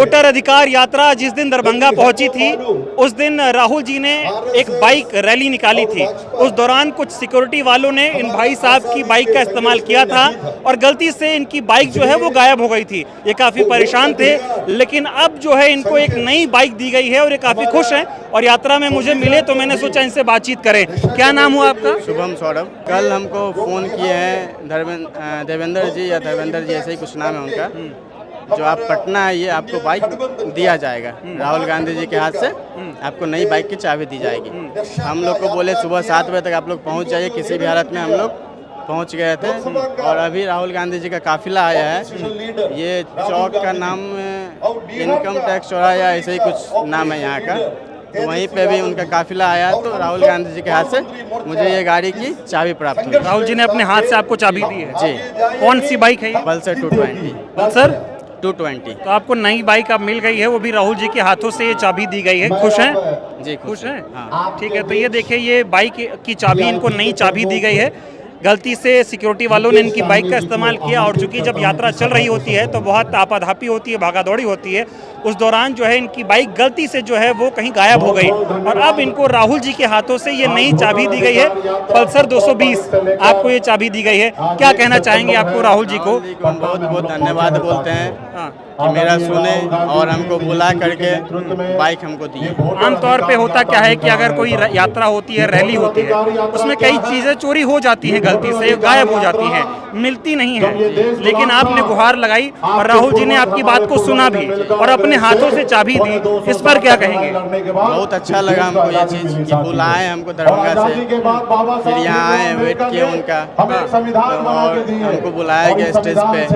Voter अधिकार यात्रा जिस दिन दरभंगा पहुंची थी उस दिन राहुल जी ने एक बाइक रैली निकाली थी। उस दौरान कुछ सिक्योरिटी वालों ने इन भाई साहब की बाइक का इस्तेमाल किया था और गलती से इनकी बाइक जो है वो गायब हो गई थी। ये काफ़ी परेशान थे, लेकिन अब जो है इनको एक नई बाइक दी गई है और ये काफ़ी खुश हैं। और यात्रा में मुझे मिले तो मैंने सोचा इनसे बातचीत करें। क्या नाम हुआ आपका? शुभम सौरभ। कल हमको फ़ोन किए हैं देवेंद्र जी या धर्मेंद्र जी, ऐसे ही कुछ नाम है उनका, जो आप पटना आइए, आपको बाइक दिया जाएगा राहुल गांधी जी के हाथ से। आपको नई बाइक की चाबी दी जाएगी। हम लोग को बोले सुबह 7 बजे तक आप लोग पहुंच जाइए, किसी भी हालत में। हम लोग पहुंच गए थे और अभी राहुल गांधी जी का काफिला आया है। ये चौक का नाम इनकम टैक्स चौराहा या ऐसे ही कुछ नाम है यहाँ का, तो वहीं पे भी उनका काफिला आया। तो राहुल गांधी जी के हाथ से मुझे ये गाड़ी की चाबी प्राप्त हुई। राहुल जी ने अपने हाथ से आपको चाबी दी है जी। कौन सी बाइक है ये? पल्सर 220। पल्सर 220। तो आपको नई बाइक अब मिल गई है, वो भी राहुल जी के हाथों से ये चाबी दी गई है। खुश हैं? जी खुश हैं? हाँ। ठीक है, तो ये देखिए, ये बाइक की चाबी, इनको नई चाबी दी गई है। गलती से सिक्योरिटी वालों ने इनकी बाइक का इस्तेमाल किया और चूंकि जब यात्रा चल रही होती है तो बहुत आपाधापी होती है, भागादौड़ी होती है। उस दौरान जो है इनकी बाइक गलती से जो है वो कहीं गायब हो गई और अब इनको राहुल जी के हाथों से ये नई चाबी दी गई है। पल्सर 220 आपको ये चाबी दी गई है। क्या कहना चाहेंगे आपको राहुल जी को? हम बहुत बहुत धन्यवाद बोलते हैं हाँ, कि मेरा सुने और हमको बुला करके बाइक हमको दी। आमतौर पे होता क्या है कि अगर कोई यात्रा होती है, रैली होती है, उसमें कई चीज़ें चोरी हो जाती हैं, गलती से गायब हो जाती हैं, मिलती नहीं है। लेकिन आपने गुहार लगाई और राहुल जी ने आपकी बात को सुना भी और अपने हाथों से चाबी दी। इस पर क्या कहेंगे? बहुत अच्छा लगा हमको ये चीज़ कि बुलाए हमको दरभंगा से, फिर यहाँ आए, वेट किए उनका और हमको बुलाया गया स्टेज पे,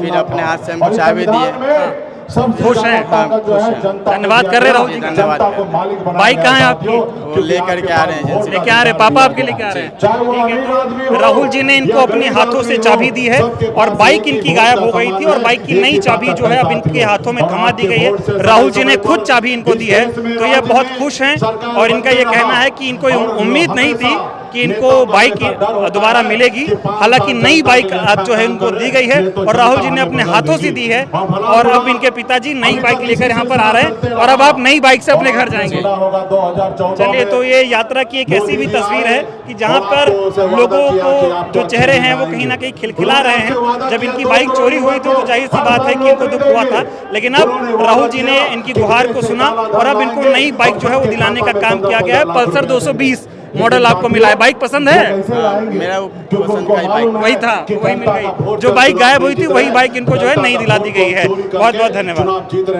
फिर अपने हाथ से हमको चाबी दिए। खुश हैं? धन्यवाद कर रहे राहुल जी? धन्यवाद। बाइक कहाँ है आपकी? वो लेकर के आ रहे हैं एजेंसी। लेके आ रहे हैं, पापा आपके लेके आ रहे हैं। ठीक है, तो राहुल जी ने इनको अपने हाथों से चाबी दी है और बाइक इनकी गायब हो गई थी और बाइक की नई चाबी जो है अब इनके हाथों में थमा दी गई है। राहुल जी ने खुद चाबी इनको दी है, तो ये बहुत खुश हैं और इनका ये कहना है कि इनको उम्मीद नहीं थी कि इनको बाइक दोबारा मिलेगी। हालांकि नई बाइक अब जो है इनको दी गई है और राहुल जी ने अपने हाथों से दी है और अब इनके पिताजी नई बाइक लेकर यहाँ पर आ रहे हैं और अब आप नई बाइक से अपने घर जाएंगे। चलिए, तो ये यात्रा की एक ऐसी भी तस्वीर है कि जहाँ पर लोगों को जो चेहरे हैं वो कहीं ना कहीं खिलखिला रहे हैं। जब इनकी बाइक चोरी हुई थी तो जाहिर सी बात है कि इनको दुख हुआ था, लेकिन अब राहुल जी ने इनकी गुहार को सुना और अब इनको नई बाइक जो है वो दिलाने का काम किया गया है। पल्सर 220 मॉडल आपको मिला है। बाइक पसंद है? मेरा पसंद का ही बाइक वही था, वही मिल गई। जो बाइक गायब हुई थी वही बाइक इनको जो है नई दिला दी गई है। बहुत बहुत धन्यवाद।